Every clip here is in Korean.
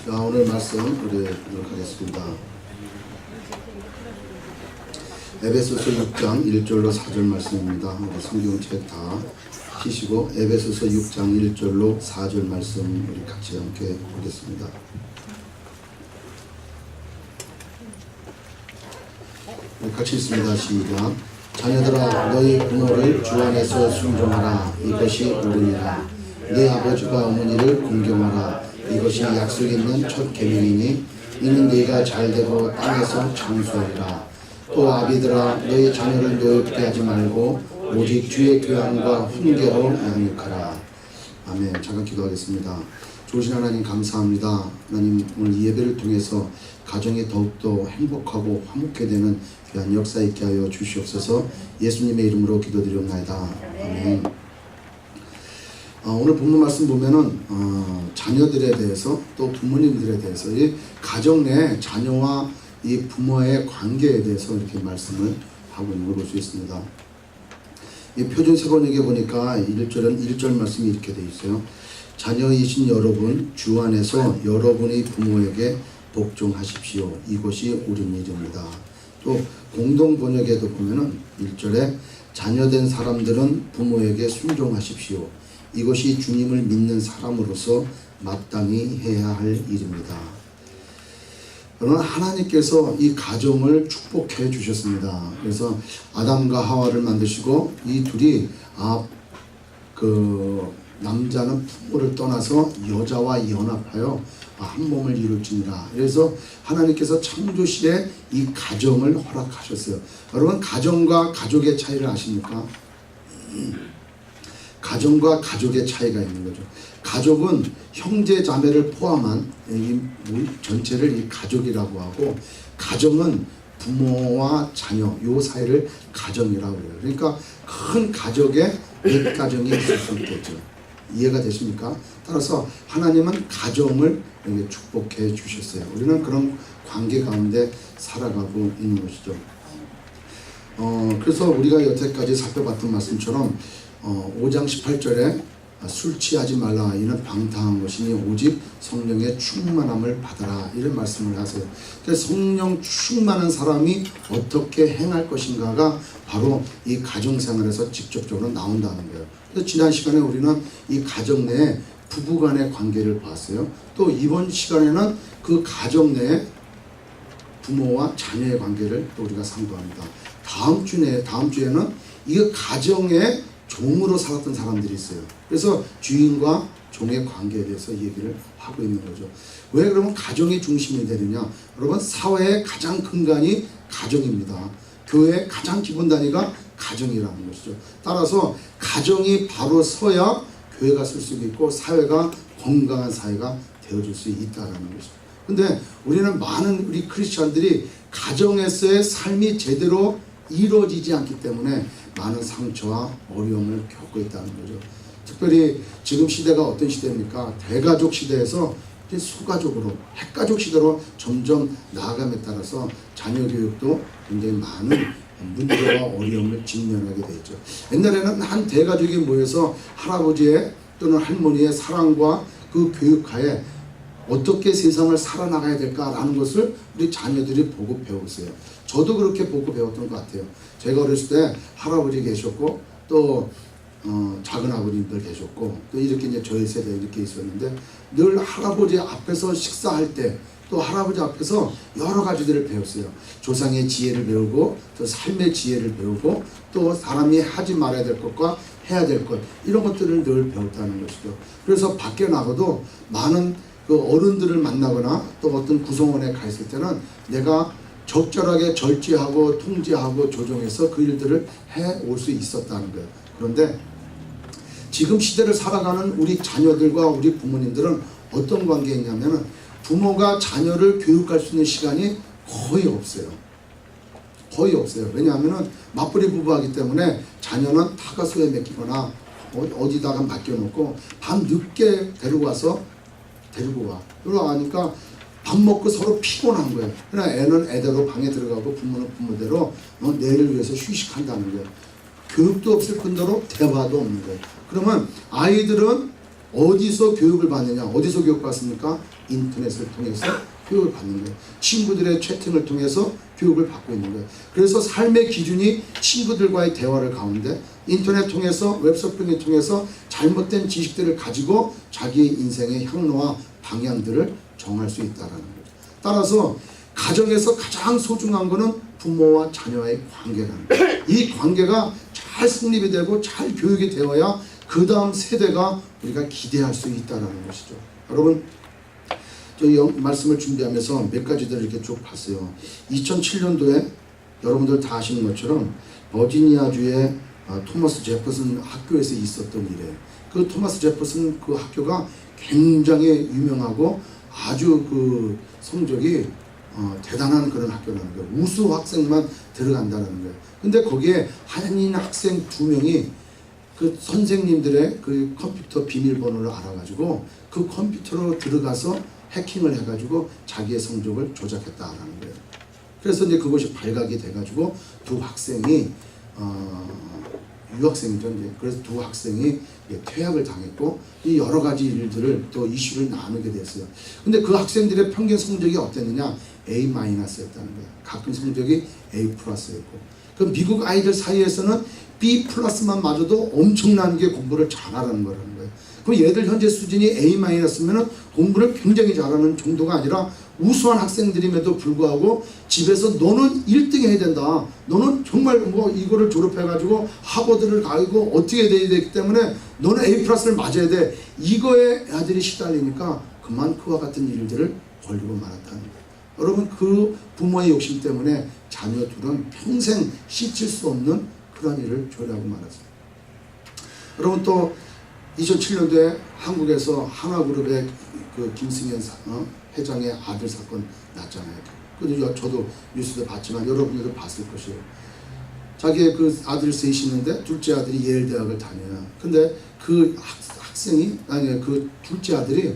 자, 오늘 말씀 우리 보도록 하겠습니다. 에베소서 6장 1절로 4절 말씀입니다. 우리 성경책 다 펴시고 에베소서 6장 1절로 4절 말씀 우리 같이 함께 보겠습니다. 우리 같이 있습니다. 시작. 자녀들아, 너희 부모를 주 안에서 순종하라. 이것이 옳으니라. 네 아버지와 어머니를 공경하라. 이것이 약속 있는 첫 계명이니 이는 네가 잘되고 땅에서 장수하리라. 또 아비들아, 너희 자녀를 노엽게 하지 말고 오직 주의 교양과 훈계로 양육하라. 아멘. 잠깐 기도하겠습니다. 좋으신 하나님 감사합니다. 하나님, 오늘 이 예배를 통해서 가정이 더욱더 행복하고 화목하게 되는 귀한 역사 있게 하여 주시옵소서. 예수님의 이름으로 기도드리옵나이다. 아멘. 오늘 본문 말씀 보면은 자녀들에 대해서 또 부모님들에 대해서 이 가정 내 자녀와 이 부모의 관계에 대해서 이렇게 말씀을 하고 있는 걸 볼 수 있습니다. 이 표준 세번역에 보니까 1절 말씀이 이렇게 되어 있어요. 자녀이신 여러분 주 안에서 여러분의 부모에게 복종하십시오. 이것이 옳은 일입니다. 또 공동 번역에도 보면은 1절에 자녀된 사람들은 부모에게 순종하십시오. 이것이 주님을 믿는 사람으로서 마땅히 해야 할 일입니다. 그러나 하나님께서 이 가정을 축복해 주셨습니다. 그래서 아담과 하와를 만드시고 이 둘이 남자는 부모를 떠나서 여자와 연합하여 한 몸을 이룰지니라. 그래서 하나님께서 창조시에 이 가정을 허락하셨어요. 여러분, 가정과 가족의 차이를 아십니까? 가정과 가족의 차이가 있는 거죠. 가족은 형제 자매를 포함한 이 전체를 이 가족이라고 하고, 가정은 부모와 자녀 요 사이를 가정이라고 해요. 그러니까 큰 가족에 몇 가정이 있을 수 있겠죠. 이해가 되십니까? 따라서 하나님은 가정을 축복해 주셨어요. 우리는 그런 관계 가운데 살아가고 있는 것이죠. 그래서 우리가 여태까지 살펴봤던 말씀처럼 5장 18절에 술 취하지 말라. 이는 방탕한 것이니 오직 성령의 충만함을 받아라. 이런 말씀을 하세요. 그래서 성령 충만한 사람이 어떻게 행할 것인가가 바로 이 가정생활에서 직접적으로 나온다는 거예요. 그래서 지난 시간에 우리는 이 가정 내에 부부간의 관계를 봤어요. 또 이번 시간에는 그 가정 내에 부모와 자녀의 관계를 또 우리가 상고합니다. 다음 주에는 이 가정의 종으로 살았던 사람들이 있어요. 그래서 주인과 종의 관계에 대해서 얘기를 하고 있는 거죠. 왜 그러면 가정이 중심이 되느냐? 여러분, 사회의 가장 근간이 가정입니다. 교회의 가장 기본 단위가 가정이라는 것이죠. 따라서 가정이 바로 서야 교회가 쓸 수 있고 사회가 건강한 사회가 되어줄 수 있다는 것이죠. 근데 우리는 많은 우리 크리스찬들이 가정에서의 삶이 제대로 이루어지지 않기 때문에 많은 상처와 어려움을 겪고 있다는 거죠. 특별히 지금 시대가 어떤 시대입니까? 대가족 시대에서 이제 소가족으로, 핵가족 시대로 점점 나아감에 따라서 자녀 교육도 굉장히 많은 문제와 어려움을 직면하게 되죠. 옛날에는 한 대가족이 모여서 할아버지의 또는 할머니의 사랑과 그 교육하에 어떻게 세상을 살아나가야 될까라는 것을 우리 자녀들이 보고 배웠어요. 저도 그렇게 보고 배웠던 것 같아요. 제가 어렸을 때 할아버지 계셨고 또 작은 아버님들 계셨고 또 이렇게 이제 저희 세대 이렇게 있었는데 늘 할아버지 앞에서 식사할 때 또 할아버지 앞에서 여러 가지들을 배웠어요. 조상의 지혜를 배우고 또 삶의 지혜를 배우고 또 사람이 하지 말아야 될 것과 해야 될 것, 이런 것들을 늘 배웠다는 것이죠. 그래서 밖에 나가도 많은 그 어른들을 만나거나 또 어떤 구성원에 가 있을 때는 내가 적절하게 절제하고 통제하고 조정해서 그 일들을 해올 수 있었다는 거예요. 그런데 지금 시대를 살아가는 우리 자녀들과 우리 부모님들은 어떤 관계이냐면은 부모가 자녀를 교육할 수 있는 시간이 거의 없어요. 거의 없어요. 왜냐하면은 맞벌이 부부하기 때문에 자녀는 타가소에 맡기거나 어디다가 맡겨놓고 밤 늦게 데리고 와. 그러고 가니까 밥 먹고 서로 피곤한 거예요. 그러나 애는 애대로 방에 들어가고 부모는 부모대로 내일을 위해서 휴식한다는 거예요. 교육도 없을 뿐더러 대화도 없는 거예요. 그러면 아이들은 어디서 교육을 받느냐? 어디서 교육 받습니까? 인터넷을 통해서 교육을 받는 거예요. 친구들의 채팅을 통해서 교육을 받고 있는 거예요. 그래서 삶의 기준이 친구들과의 대화를 가운데 인터넷 통해서 웹서핑을 통해서 잘못된 지식들을 가지고 자기의 인생의 향로와 방향들을 정할 수 있다는 거죠. 따라서 가정에서 가장 소중한 것은 부모와 자녀의 관계라는 거예요. 이 관계가 잘 성립이 되고 잘 교육이 되어야 그 다음 세대가 우리가 기대할 수 있다는 것이죠. 여러분, 저희 말씀을 준비하면서 몇 가지들을 이렇게 쭉 봤어요. 2007년도에 여러분들 다 아시는 것처럼 버지니아주의 토마스 제퍼슨 학교에서 있었던 일이에요. 그 토마스 제퍼슨 그 학교가 굉장히 유명하고 아주 그 성적이 대단한 그런 학교라는 거예요. 우수 학생만 들어간다는 거예요. 근데 거기에 한인 학생 2명이 그 선생님들의 그 컴퓨터 비밀번호를 알아가지고 그 컴퓨터로 들어가서 해킹을 해가지고 자기의 성적을 조작했다라는 거예요. 그래서 이제 그것이 발각이 돼가지고 두 학생이 유학생이죠. 이제 그래서 두 학생이 퇴학을 당했고 이 여러 가지 일들을 또 이슈를 나누게 됐어요. 근데 그 학생들의 평균 성적이 어땠느냐? A-였다는 거예요. 가끔 성적이 A+였고. 그 미국 아이들 사이에서는 B+만 맞아도 엄청난 게 공부를 잘하는 거라는 거예요. 그럼 얘들 현재 수준이 A-면 공부를 굉장히 잘하는 정도가 아니라 우수한 학생들임에도 불구하고 집에서 너는 1등 해야 된다. 너는 정말 뭐 이거를 졸업해가지고 하버드를 가고 어떻게 돼야 되기 때문에 너는 A+를 맞아야 돼. 이거에 아들이 시달리니까 그만 그와 같은 일들을 벌리고 말았다는 거예요. 여러분, 그 부모의 욕심 때문에 자녀 둘은 평생 씻을 수 없는 그런 일을 초래하고 말았습니다. 여러분, 또 2007년도에 한국에서 하나그룹의 그 김승현 회장의 아들 사건 났잖아요. 근데 저도 뉴스도 봤지만 여러분들도 봤을 것이에요. 자기의 그 아들 셋이 있는데 둘째 아들이 예일대학을 다녀요. 근데 그 학생이 그 둘째 아들이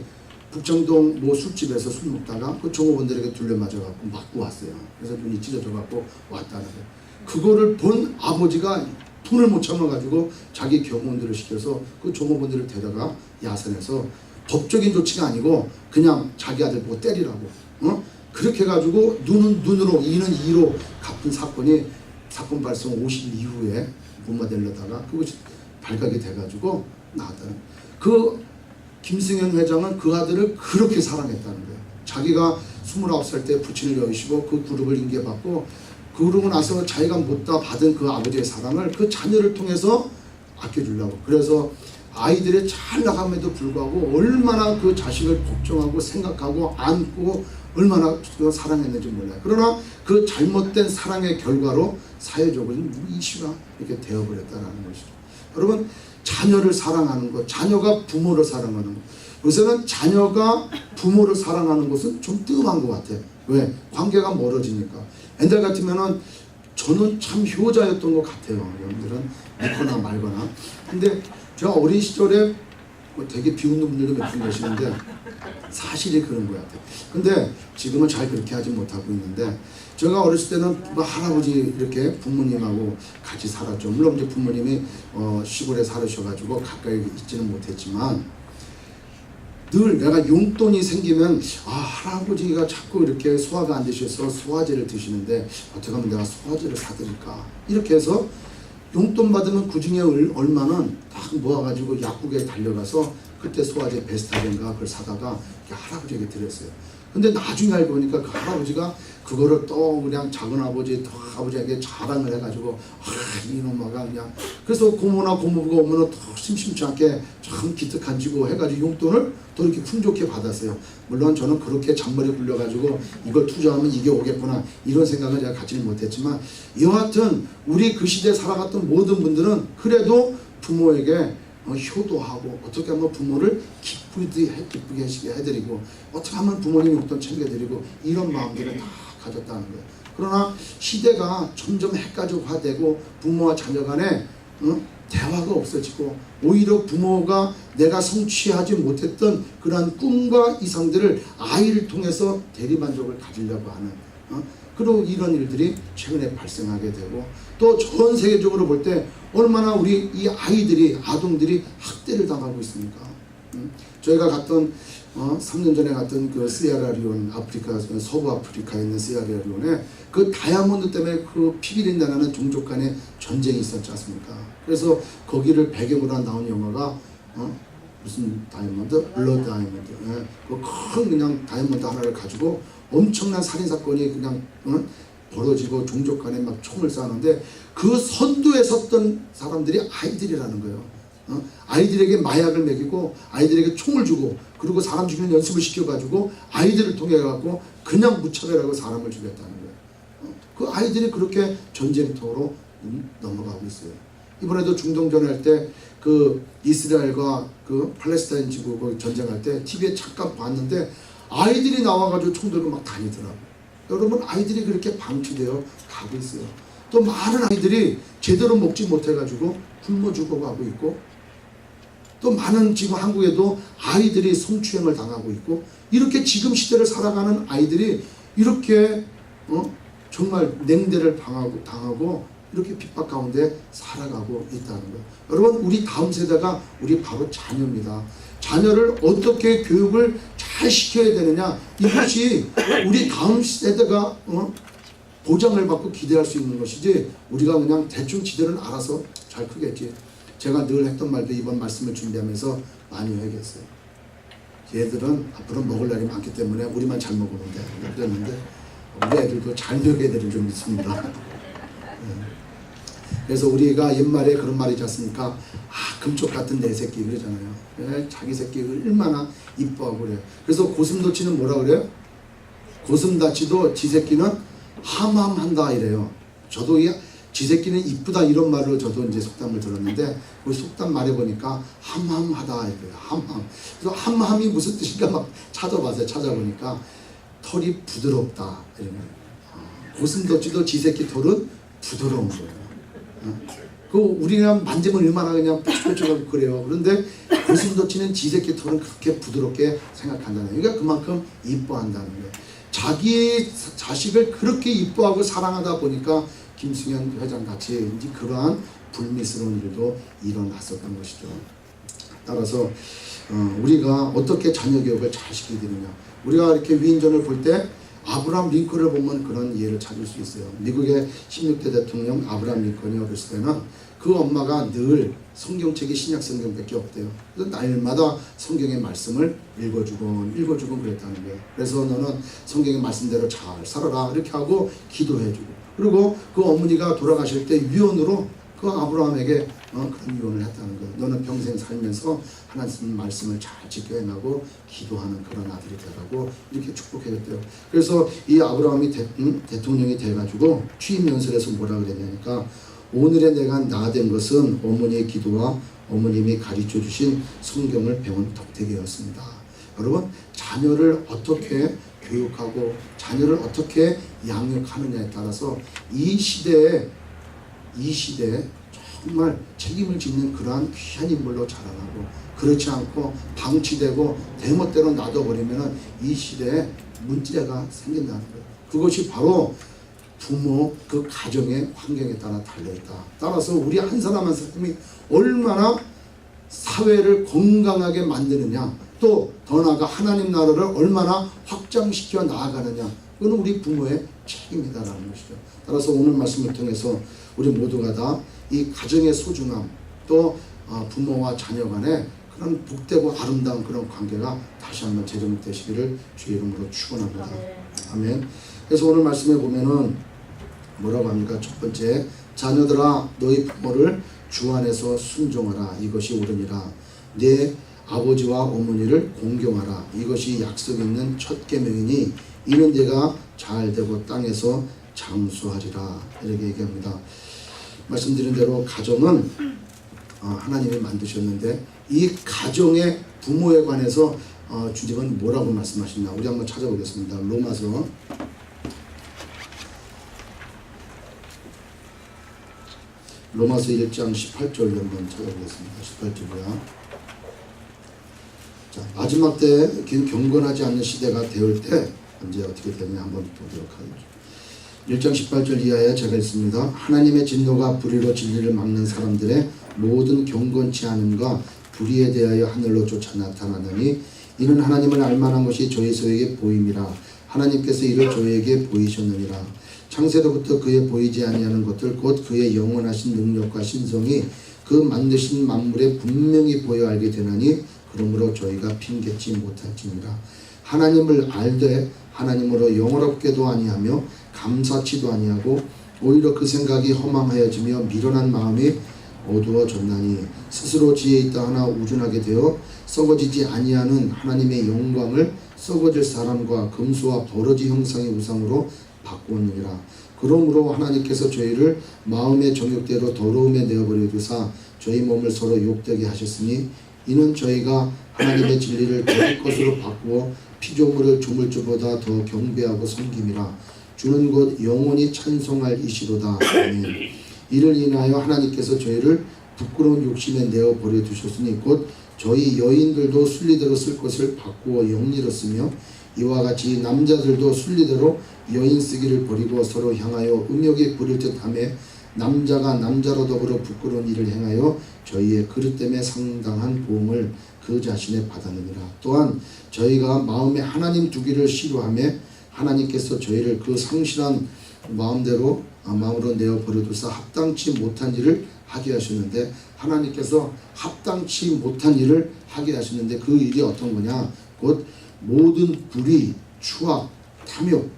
북정동 뭐 술집에서 술 먹다가 그 종업원들에게 둘러맞아갖고 맞고 왔어요. 그래서 눈이 찢어져갖고 왔다는 거예요. 그거를 본 아버지가 돈을 못 참아가지고 자기 경호원들을 시켜서 그 종업원들을 데려가 야산에서 법적인 조치가 아니고 그냥 자기 아들 보고 때리라고 그렇게 해가지고 눈은 눈으로 이는 이로 갚은 사건이 사건 발생 50일 이후에 무마되려다가 그것이 발각이 돼가지고 나왔다는 그 김승현 회장은 그 아들을 그렇게 사랑했다는 거예요. 자기가 29살 때 부친을 여의시고 그 그룹을 인계받고 그러고 나서 자기가 못다 받은 그 아버지의 사랑을 그 자녀를 통해서 아껴주려고. 그래서 아이들이 잘 나감에도 불구하고 얼마나 그 자식을 걱정하고 생각하고 안고 얼마나 사랑했는지 몰라요. 그러나 그 잘못된 사랑의 결과로 사회적으로 이슈가 이렇게 되어버렸다는 것이죠. 여러분, 자녀를 사랑하는 것, 자녀가 부모를 사랑하는 것. 요새는 자녀가 부모를 사랑하는 것은 좀 뜸한 것 같아요. 왜? 관계가 멀어지니까. 옛날 같으면은 저는 참 효자였던 것 같아요. 여러분들은 믿거나 말거나. 근데 제가 어린 시절에 뭐 되게 비웃는 분들도 몇 분 계시는데 사실이 그런 것 같아요. 근데 지금은 잘 그렇게 하지 못하고 있는데 제가 어렸을 때는 뭐 할아버지 이렇게 부모님하고 같이 살았죠. 물론 이제 부모님이 시골에 살으셔가지고 가까이 있지는 못했지만 늘 내가 용돈이 생기면 할아버지가 자꾸 이렇게 소화가 안 되셔서 소화제를 드시는데 어떻게 하면 내가 소화제를 사드릴까 이렇게 해서 용돈 받으면 그 중에 얼마는 딱 모아가지고 약국에 달려가서 그때 소화제 베스타젠가 그걸 사다가 할아버지에게 드렸어요. 근데 나중에 알고 보니까 그 할아버지가 그거를 또 그냥 작은 아버지 또 아버지에게 자랑을 해가지고 이놈아가 그냥 그래서 고모나 고모부가 오면은 더 심심치 않게 참 기특한지고 해가지고 용돈을 또 이렇게 풍족히 받았어요. 물론 저는 그렇게 잔머리 굴려가지고 이걸 투자하면 이게 오겠구나 이런 생각을 제가 갖지는 못했지만 여하튼 우리 그 시대에 살아갔던 모든 분들은 그래도 부모에게 효도하고 어떻게 하면 부모를 기쁘게 해드리고 어떻게 하면 부모님 용돈 챙겨드리고 이런 마음들을 다 가졌다는 거예요. 그러나 시대가 점점 헷가지화되고 부모와 자녀 간에 대화가 없어지고 오히려 부모가 내가 성취하지 못했던 그러한 꿈과 이상들을 아이를 통해서 대리만족을 가지려고 하는 그리고 이런 일들이 최근에 발생하게 되고 또 전 세계적으로 볼 때 얼마나 우리 이 아이들이 아동들이 학대를 당하고 있습니까? 저희가 갔던 3년 전에 갔던 그 시에라리온 아프리카 서부 아프리카에 있는 시에라리온에 그 다이아몬드 때문에 그 피비린내나는 종족 간의 전쟁이 있었지 않습니까? 그래서 거기를 배경으로 나온 영화가 무슨 다이아몬드? 블러드 다이아몬드. 예. 그 그냥 다이아몬드 하나를 가지고 엄청난 살인 사건이 그냥 벌어지고 종족 간에 막 총을 쏘는데 그 선두에 섰던 사람들이 아이들이라는 거예요. 아이들에게 마약을 먹이고 아이들에게 총을 주고 그리고 사람 죽이는 연습을 시켜가지고 아이들을 통해 갖고 그냥 무차별하고 사람을 죽였다는 거예요. 그 아이들이 그렇게 전쟁터로 넘어가고 있어요. 이번에도 중동전을 할 때 그 이스라엘과 그 팔레스타인 지구 전쟁할 때 TV에 잠깐 봤는데 아이들이 나와가지고 총 들고 막 다니더라고요. 여러분 아이들이 그렇게 방치되어 가고 있어요. 또 많은 아이들이 제대로 먹지 못해가지고 굶어 죽어가고 있고 또 많은 지금 한국에도 아이들이 성추행을 당하고 있고 이렇게 지금 시대를 살아가는 아이들이 이렇게 정말 냉대를 당하고 이렇게 핍박 가운데 살아가고 있다는 거예요. 여러분 우리 다음 세대가 우리 바로 자녀입니다. 자녀를 어떻게 교육을 잘 시켜야 되느냐 이것이 우리 다음 세대가 보장을 받고 기대할 수 있는 것이지 우리가 그냥 대충 지들은 알아서 잘 크겠지. 제가 늘 했던 말도 이번 말씀을 준비하면서 많이 해야겠어요. 얘들은 앞으로 먹을 날이 많기 때문에 우리만 잘 먹으면 돼 그랬는데 우리 애들도 잘 먹여야 되는 좀 있습니다. 그래서 우리가 옛말에 그런 말이지 않습니까? 금쪽 같은 내 새끼 그러잖아요. 자기 새끼 얼마나 이뻐하고 그래요. 그래서 고슴도치는 뭐라 그래요? 고슴다치도 지 새끼는 함함한다 이래요. 저도 지 새끼는 이쁘다 이런 말로 저도 이제 속담을 들었는데 그 속담 말해보니까 함함하다 이래요. 함함. 그래서 함함이 무슨 뜻인가 막 찾아봤어요. 찾아보니까 털이 부드럽다 이런 거예요. 고슴도치도 지 새끼 털은 부드러운 거예요. 그 우리가 만지면 얼마나 그냥 뾰족뾰족하고 그래요. 그런데 고슴도치는 지 새끼 털은 그렇게 부드럽게 생각한다는 거예요. 그러니까 그만큼 이뻐한다는 거예요. 자기 자식을 그렇게 이뻐하고 사랑하다 보니까 김승현 회장 같이 이제 그러한 불미스러운 일도 일어났었던 것이죠. 따라서 우리가 어떻게 자녀 교육을 잘 시켜야 되느냐. 우리가 이렇게 위인전을 볼 때 아브라함 링컨을 보면 그런 예를 찾을 수 있어요. 미국의 16대 대통령 아브라함 링컨이 어렸을 때는 그 엄마가 늘 성경책이 신약 성경밖에 없대요. 그래서 날마다 성경의 말씀을 읽어주곤 그랬다는 거예요. 그래서 너는 성경의 말씀대로 잘 살아라 이렇게 하고 기도해주고 그리고 그 어머니가 돌아가실 때 유언으로 그 아브라함에게 그런 유언을 했다는 거예요. 너는 평생 살면서 하나님 말씀을 잘 지켜야 나고 기도하는 그런 아들이 되라고 이렇게 축복해줬대요. 그래서 이 아브라함이 대통령이 돼가지고 취임 연설에서 뭐라 그랬냐니까 오늘의 내가 나 된 것은 어머니의 기도와 어머님이 가르쳐 주신 성경을 배운 덕택이었습니다. 여러분 자녀를 어떻게 교육하고 자녀를 어떻게 양육하느냐에 따라서 이 시대에 정말 책임을 짓는 그러한 귀한 인물로 자라나고 그렇지 않고 방치되고 대멋대로 놔둬버리면 이 시대에 문제가 생긴다는 거예요. 그것이 바로 부모 그 가정의 환경에 따라 달려있다. 따라서 우리 한 사람 한 사람이 얼마나 사회를 건강하게 만드느냐 또 더 나아가 하나님 나라를 얼마나 확장시켜 나아가느냐 그건 우리 부모의 책임이다라는 것이죠. 따라서 오늘 말씀을 통해서 우리 모두가 다 이 가정의 소중함 또 부모와 자녀 간의 그런 복되고 아름다운 그런 관계가 다시 한번 재정되시기를 주의 이름으로 축원합니다. 아멘. 그래서 오늘 말씀에 보면은 뭐라고 합니까? 첫 번째, 자녀들아 너희 부모를 주 안에서 순종하라. 이것이 옳으니라. 내 아버지와 어머니를 공경하라. 이것이 약속 있는 첫 계명이니 이는 내가 잘 되고 땅에서 장수하리라. 이렇게 얘기합니다. 말씀드린 대로 가정은 하나님이 만드셨는데 이 가정의 부모에 관해서 주님은 뭐라고 말씀하시나 우리 한번 찾아보겠습니다. 로마서 1장 18절 한번 찾아보겠습니다. 18절이야. 자, 마지막 때 경건하지 않는 시대가 되올 때 언제 어떻게 되느냐 한번 보도록 하겠습니다. 1장 18절 이하에 제가 있습니다. 하나님의 진노가 불의로 진리를 막는 사람들의 모든 경건치 않음과 불의에 대하여 하늘로 쫓아 나타나느니 이는 하나님을 알만한 것이 저희 소에게 보임이라. 하나님께서 이를 저희에게 보이셨느니라. 창세로부터 그의 보이지 아니하는 것들 곧 그의 영원하신 능력과 신성이 그 만드신 만물에 분명히 보여 알게 되나니 그러므로 저희가 핑계치 못할지니라. 하나님을 알되 하나님으로 영어롭게도 아니하며 감사치도 아니하고 오히려 그 생각이 허망하여지며 미련한 마음이 어두워졌나니 스스로 지혜 있다 하나 우준하게 되어 썩어지지 아니하는 하나님의 영광을 썩어질 사람과 금수와 버러지 형상의 우상으로 바꾸었느니라. 그러므로 하나님께서 저희를 마음의 정욕대로 더러움에 내어버려 두사 저희 몸을 서로 욕되게 하셨으니 이는 저희가 하나님의 진리를 거짓 것으로 바꾸어 피조물을 조물주보다 더 경배하고 섬김이라. 주는 곧 영원히 찬송할 이시로다. 아멘. 이를 인하여 하나님께서 저희를 부끄러운 욕심에 내어버려 두셨으니 곧 저희 여인들도 순리대로 쓸 것을 바꾸어 영리로 쓰며 이와 같이 남자들도 순리대로 여인 쓰기를 버리고 서로 향하여 음욕에 부릴 듯하며 남자가 남자로 더불어 부끄러운 일을 행하여 저희의 그릇됨에 상당한 보응을 그 자신에 받았느니라. 또한 저희가 마음에 하나님 두기를 싫어하며 하나님께서 저희를 그 상실한 마음으로 내어 버려두사 합당치 못한 일을 하게 하셨는데 하나님께서 합당치 못한 일을 하게 하셨는데 그 일이 어떤 거냐? 곧 모든 불의, 추악, 탐욕,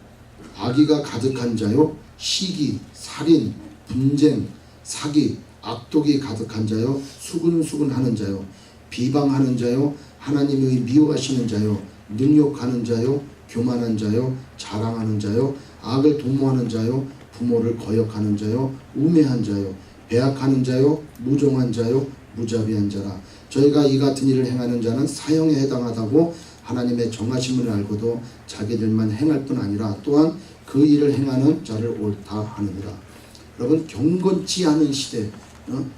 악의가 가득한 자요, 시기, 살인, 분쟁, 사기, 악독이 가득한 자요, 수근수근하는 자요, 비방하는 자요, 하나님의 미워하시는 자요, 능욕하는 자요, 교만한 자요, 자랑하는 자요, 악을 도모하는 자요, 부모를 거역하는 자요, 우매한 자요, 배악하는 자요, 무종한 자요, 무자비한 자라. 저희가 이 같은 일을 행하는 자는 사형에 해당하다고 하나님의 정하심을 알고도 자기들만 행할 뿐 아니라 또한 그 일을 행하는 자를 옳다 하느니라. 여러분, 경건치 않은 시대,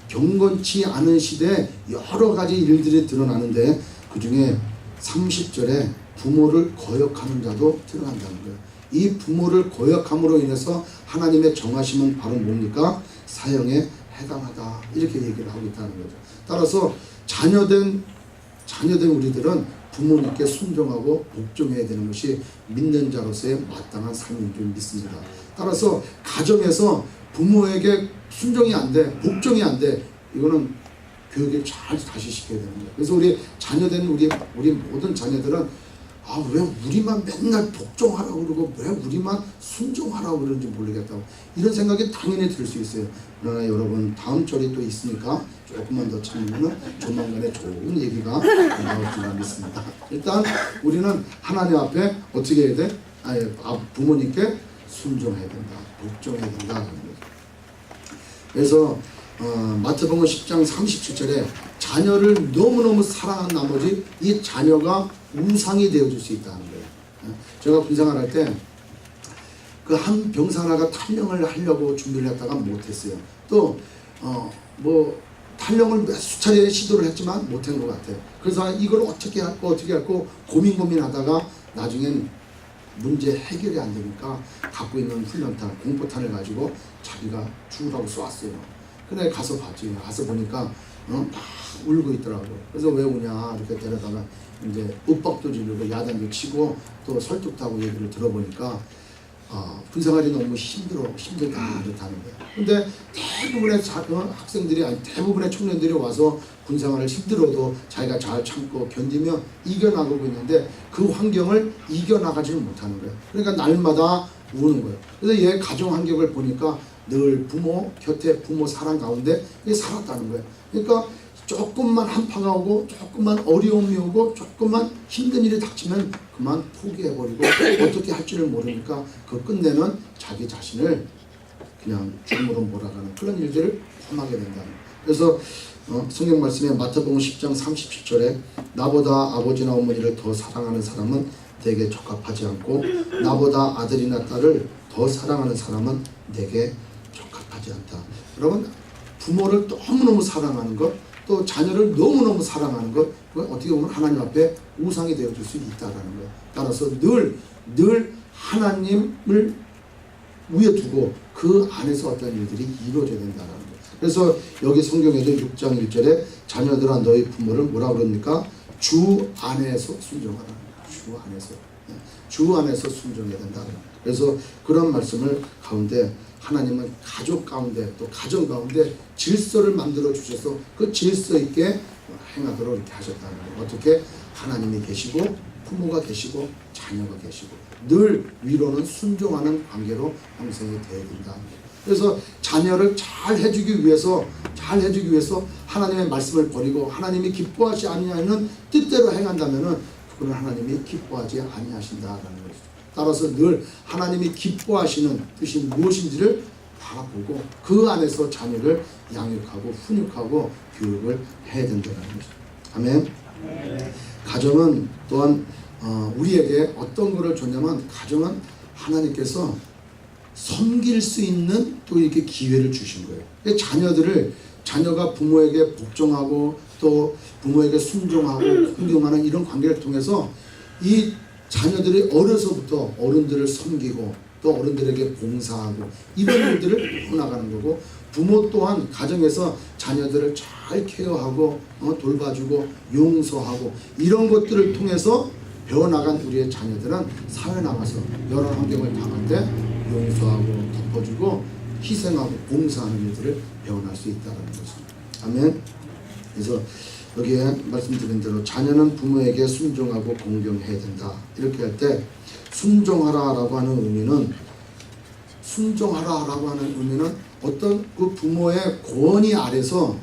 경건치 않은 시대에 여러 가지 일들이 드러나는데 그 중에 30절에 부모를 거역하는 자도 들어간다는 거예요. 이 부모를 거역함으로 인해서 하나님의 정하심은 바로 뭡니까? 사형에 해당하다, 이렇게 얘기를 하고 있다는 거죠. 따라서 자녀된 우리들은 부모님께 순종하고 복종해야 되는 것이 믿는 자로서의 마땅한 삶인 줄 믿습니다. 따라서 가정에서 부모에게 순종이 안 돼, 복종이 안 돼, 이거는 교육을 잘 다시 시켜야 되는 거예요. 그래서 우리 자녀된 우리 모든 자녀들은 왜 우리만 맨날 복종하라고 그러고 왜 우리만 순종하라고 그러는지 모르겠다고 이런 생각이 당연히 들 수 있어요. 그러나 여러분, 다음 절이 또 있으니까 조금만 더 참으면 조만간에 좋은 얘기가 나올 줄 믿습니다. 일단 우리는 하나님 앞에 어떻게 해야 돼? 부모님께 순종해야 된다, 복종해야 된다. 그래서 마태복음 10장 37절에 자녀를 너무너무 사랑한 나머지 이 자녀가 우상이 되어줄 수 있다는 거예요. 제가 군생활할 때 그 한 병사나가 탈영을 하려고 준비를 했다가 못했어요. 또 탈영을 몇 수차례 시도를 했지만 못한 것 같아요. 그래서 이걸 어떻게 할고 고민하다가 나중엔 문제 해결이 안 되니까 갖고 있는 훈련탄, 공포탄을 가지고 자기가 죽으라고 쏘았어요. 그래 가서 봤지. 가서 보니까 막 울고 있더라고요. 그래서 왜 우냐 이렇게 데려다가 이제 윽박도 지르고 야단도 치고 또 설득도 하고 얘기를 들어보니까 군생활이 너무 힘들다는 거예요. 근데 대부분의 학생들이 대부분의 청년들이 와서 군생활을 힘들어도 자기가 잘 참고 견디며 이겨나가고 있는데 그 환경을 이겨나가지는 못하는 거예요. 그러니까 날마다 우는 거예요. 그래서 얘 가정 환경을 보니까 늘 부모 곁에 부모 사랑 가운데 살았다는 거예요. 그러니까 조금만 한파가 오고 조금만 어려움이 오고 조금만 힘든 일이 닥치면 그만 포기해버리고 어떻게 할 줄을 모르니까 그 끝내는 자기 자신을 그냥 죽음으로 몰아가는 그런 일들을 험하게 된다는 거예요. 그래서 성경 말씀에 마태복음 10장 37절에 나보다 아버지나 어머니를 더 사랑하는 사람은 내게 적합하지 않고 나보다 아들이나 딸을 더 사랑하는 사람은 내게 적합하지 않다. 여러분, 부모를 너무너무 사랑하는 것, 또 자녀를 너무너무 사랑하는 것, 그건 어떻게 보면 하나님 앞에 우상이 되어줄 수 있다는 거예요. 따라서 늘 하나님을 위에 두고 그 안에서 어떤 일들이 이루어져야 된다는 거예요. 그래서 여기 성경에도 6장 1절에 자녀들아 너희 부모를 뭐라 그럽니까? 주 안에서 순종하라. 주 안에서. 주 안에서 순종해야 된다. 그래서 그런 말씀을 가운데 하나님은 가족 가운데 또 가정 가운데 질서를 만들어 주셔서 그 질서 있게 행하도록 이렇게 하셨다는 거예요. 어떻게? 하나님이 계시고 부모가 계시고 자녀가 계시고 늘 위로는 순종하는 관계로 형성이 되어야 된다. 그래서 자녀를 잘 해주기 위해서 하나님의 말씀을 버리고 하나님이 기뻐하지 아니하는 뜻대로 행한다면은 그건 하나님이 기뻐하지 아니하신다라는 것이죠. 따라서 늘 하나님이 기뻐하시는 뜻이 무엇인지를 바라보고 그 안에서 자녀를 양육하고 훈육하고 교육을 해야 된다는 것이죠. 아멘. 가정은 또한 우리에게 어떤 것을 줬냐면 가정은 하나님께서 섬길 수 있는 또 이렇게 기회를 주신 거예요. 자녀가 부모에게 복종하고 또 부모에게 순종하고 존경하는 이런 관계를 통해서 이 자녀들이 어려서부터 어른들을 섬기고 또 어른들에게 봉사하고 이런 일들을 해나가는 거고 부모 또한 가정에서 자녀들을 잘 케어하고 돌봐주고 용서하고 이런 것들을 통해서 배워나간 우리의 자녀들은 사회 나가서 여러 환경을 당할 때 용서하고 덮어주고 희생하고 봉사하는 일들을 배워날 수 있다는 것입니다. 아멘. 그래서 여기에 말씀드린 대로 자녀는 부모에게 순종하고 공경해야 된다. 이렇게 할 때 순종하라라고 하는 의미는 어떤 그 부모의 권위 아래서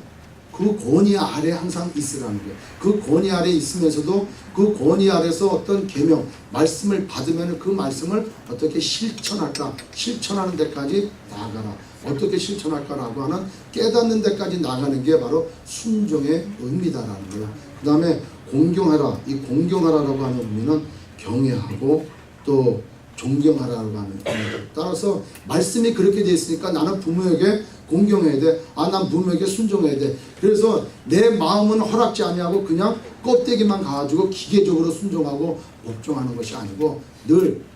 그 권위 아래 항상 있으라는 거예요. 그 권위 아래 있으면서도 그 권위 아래서 어떤 계명, 말씀을 받으면 그 말씀을 어떻게 실천할까? 실천하는 데까지 나아가라. 어떻게 실천할까라고 하는 깨닫는 데까지 나가는 게 바로 순종의 의미다라는 거예요. 그 다음에 공경하라. 이 공경하라라고 하는 의미는 경외하고 또 존경하라고 하는 의미입니다. 따라서 말씀이 그렇게 되어 있으니까 나는 부모에게 공경해야 돼. 난 부모에게 순종해야 돼. 그래서 내 마음은 허락지 아니하고 그냥 껍데기만 가지고 기계적으로 순종하고 복종하는 것이 아니고 늘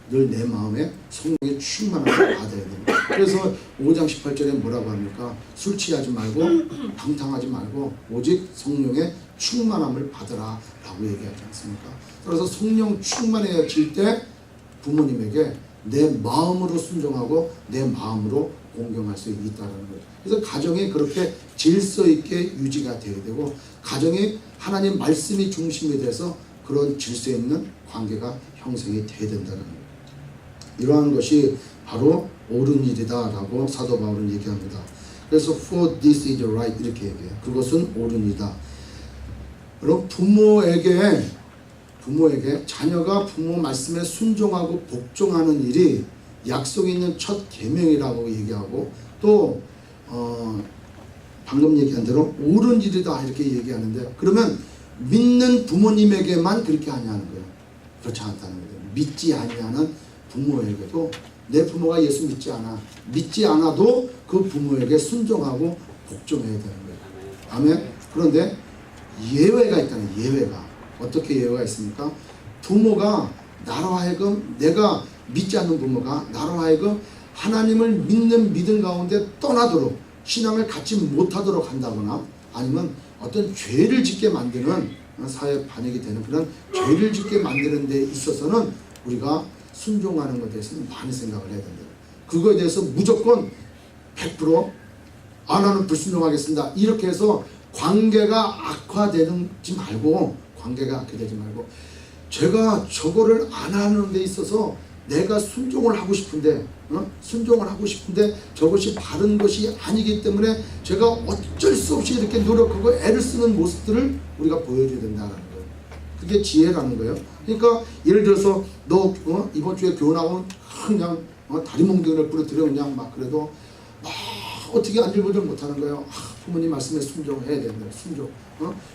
내 마음에 성령의 충만함을 받아야 됩니다. 그래서 5장 18절에 뭐라고 합니까? 술 취하지 말고 방탕하지 말고 오직 성령의 충만함을 받으라 라고 얘기하지 않습니까? 그래서 성령 충만해질 때 부모님에게 내 마음으로 순종하고 내 마음으로 공경할 수 있다는 거예요. 그래서 가정이 그렇게 질서 있게 유지가 되어야 되고 가정이 하나님 말씀이 중심이 돼서 그런 질서 있는 관계가 형성이 되어야 된다는 거예요. 이러한 것이 바로 옳은 일이다 라고 사도 바울은 얘기합니다. 그래서 for this is right 이렇게 얘기해요. 그것은 옳은 일이다. 그럼 부모에게 자녀가 부모 말씀에 순종하고 복종하는 일이 약속 있는 첫 계명이라고 얘기하고 또 방금 얘기한 대로 옳은 일이다 이렇게 얘기하는데 그러면 믿는 부모님에게만 그렇게 하냐는 거예요. 그렇지 않다는 거예요. 믿지 아니하는 부모에게도 내 부모가 예수 믿지 않아도 그 부모에게 순종하고 복종해야 되는 거예요. 아멘. 그런데 예외가 있다는 예외가 어떻게 예외가 있습니까? 부모가 나로 하여금 내가 믿지 않는 부모가 나로 하여금 하나님을 믿는 믿음 가운데 떠나도록 신앙을 갖지 못하도록 한다거나 아니면 어떤 죄를 짓게 만드는 사회 반역이 되는 그런 죄를 짓게 만드는 데 있어서는 우리가 순종하는 것에 대해서는 많이 생각을 해야 된다. 그거에 대해서 무조건 100% 나는 불순종하겠습니다. 이렇게 해서 관계가 악화되지 말고 제가 저거를 안 하는 데 있어서 내가 순종을 하고 싶은데 저것이 바른 것이 아니기 때문에 제가 어쩔 수 없이 이렇게 노력하고 애를 쓰는 모습들을 우리가 보여줘야 된다는 거예요. 그게 지혜라는 거예요. 그러니까 예를 들어서 너 이번 주에 교훈하고 그냥 다리 몽둥이를 부러뜨려 그냥 막 그래도 어떻게 안절부절 못하는 거예요. 부모님 말씀에 순종해야 된다.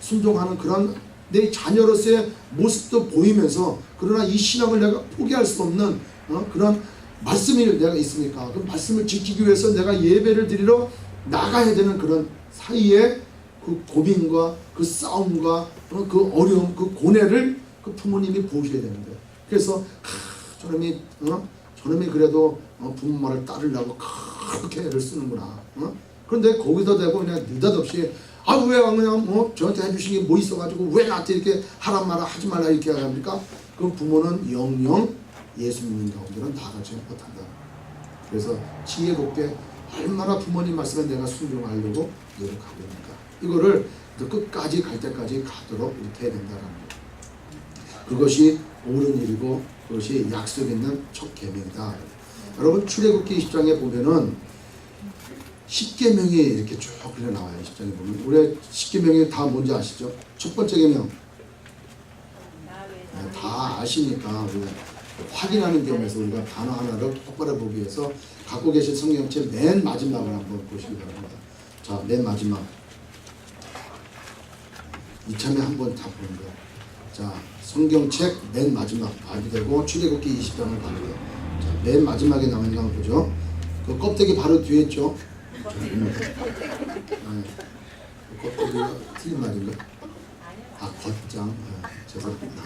순종하는 그런 내 자녀로서의 모습도 보이면서 그러나 이 신앙을 내가 포기할 수 없는 그런 말씀이 내가 있으니까 그 말씀을 지키기 위해서 내가 예배를 드리러 나가야 되는 그런 사이에 그 고민과 그 싸움과 그 어려움 그 고뇌를 그 부모님이 보셔야 되는 거예요. 그래서 저놈이 그래도 부모 말을 따르려고 그렇게 애를 쓰는구나. 그런데 거기다 대고 그냥 느닷없이 아 왜 그냥 뭐 저한테 해주신 게 뭐 있어가지고 왜 나한테 이렇게 하란 말아 하지 말라 이렇게 합니까? 그럼 부모는 영영 예수 믿는 가운데는 나가지 못한다. 그래서 지혜롭게 얼마나 부모님 말씀에 내가 순종하려고 노력하고 있는가. 이거를 끝까지 갈 때까지 가도록 이렇게 해야 된다는 거예요. 그것이 옳은 일이고 그것이 약속 있는 첫 계명이다. 여러분 출애굽기 20장에 보면은 10계명이 이렇게 쭉 그려 나와요. 10장에 보면 우리 10계명이 다 뭔지 아시죠? 첫 번째 계명 다 아시니까 우리가 확인하는 겸해서 우리가 단어 하나를 똑바로 보기 위해서 갖고 계신 성경책 맨 마지막을 한번 보시기 바랍니다. 자, 맨 마지막 이참에 한번 다 보는 거예요. 자, 성경책 맨 마지막 봐도 되고 출애굽기 20장을 봐도 돼요. 자, 맨 마지막에 나와 있는 거 한번 보죠. 그 껍데기 바로 뒤에 있죠. 껍데기가 틀린 말인가? 아, 겉장. 죄송합니다.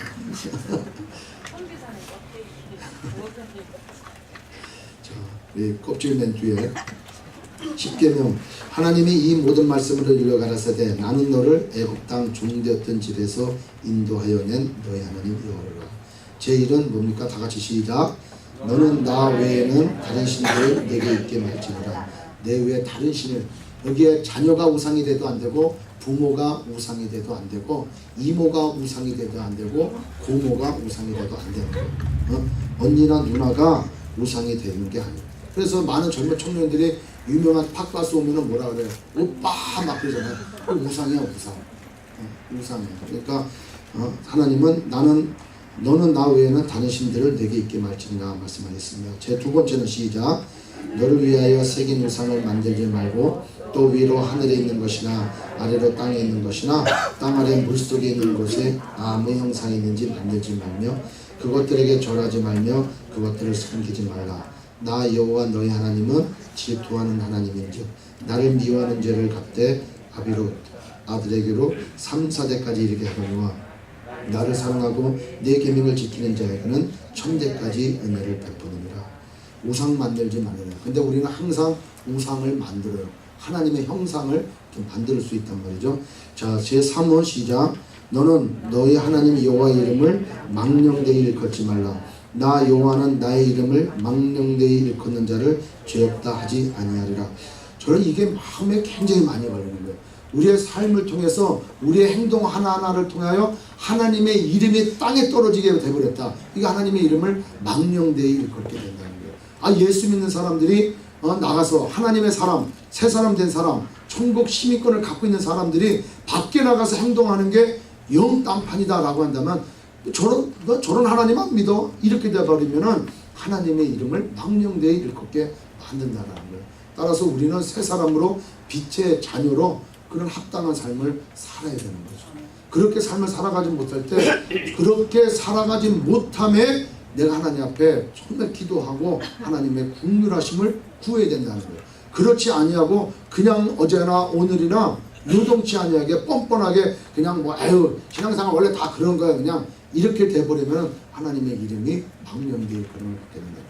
자, 이 껍질 맨 뒤에 10계명 하나님이 이 모든 말씀을 일러 가라사대 나는 너를 애굽 땅 종되었던 집에서 인도하여 낸 너의 하나님 여호와라. 제 일은 뭡니까? 다 같이 시작. 너는 나 외에는 다른 신들을 내게 있게 말지니라. 내 외에 다른 신을 여기에 자녀가 우상이 돼도 안 되고 부모가 우상이 돼도 안 되고 이모가 우상이 돼도 안 되고 고모가 우상이 돼도 안 되는 거예요. 언니나 누나가 우상이 되는 게 아니에요. 그래서 많은 젊은 청년들이 유명한 팝가수 오면은 뭐라 그래요? 오빠 막 그러잖아요. 그 우상이야 우상. 우상이야. 그러니까 하나님은 너는 나 외에는 다른 신들을 내게 있게 말지니라 말씀하셨습니다. 제 두 번째는 시작. 너를 위하여 새긴 우상을 만들지 말고 또 위로 하늘에 있는 것이나 아래로 땅에 있는 것이나 땅 아래 물속에 있는 곳에 아무 형상이 있는지 만들지 말며 그것들에게 절하지 말며 그것들을 섬기지 말라. 나 여호와 너희 하나님은 질투하는 하나님인즉 나를 미워하는 죄를 갚되 아비로 아들에게로 3, 4대까지 이르게 하거니와 나를 사랑하고 내 계명을 지키는 자에게는 천대까지 은혜를 베푸느니라. 우상 만들지 말아요. 근데 우리는 항상 우상을 만들어요. 하나님의 형상을 좀 만들 수 있단 말이죠. 자, 제3호 시작. 너는 너희 하나님 여호와의 이름을 망령되이 일컫지 말라. 나 여호와는 나의 이름을 망령되이 일컫는 자를 죄 없다 하지 아니하리라. 저는 이게 마음에 굉장히 많이 걸리는 거예요. 우리의 삶을 통해서 우리의 행동 하나하나를 통하여 하나님의 이름이 땅에 떨어지게 되버렸다. 이게 하나님의 이름을 망령되이 일컫게 된다는 거예요. 아, 예수 믿는 사람들이 나가서 하나님의 사람, 새 사람 된 사람, 천국 시민권을 갖고 있는 사람들이 밖에 나가서 행동하는 게 영 딴판이다 라고 한다면 저런 하나님만 믿어? 이렇게 돼버리면은 하나님의 이름을 망령되이 일컫게 만든다는 거예요. 따라서 우리는 새 사람으로 빛의 자녀로 그런 합당한 삶을 살아야 되는 거죠. 그렇게 삶을 살아가지 못할 때 그렇게 살아가지 못함에 내가 하나님 앞에 정말 기도하고 하나님의 국률하심을 구해야 된다는 거예요. 그렇지 아니하고 그냥 어제나 오늘이나 요동치 아니하게 뻔뻔하게 그냥 뭐 에휴 신앙생활 원래 다 그런 거야 그냥 이렇게 돼버리면 하나님의 이름이 망령되이 그런 것 됩니다.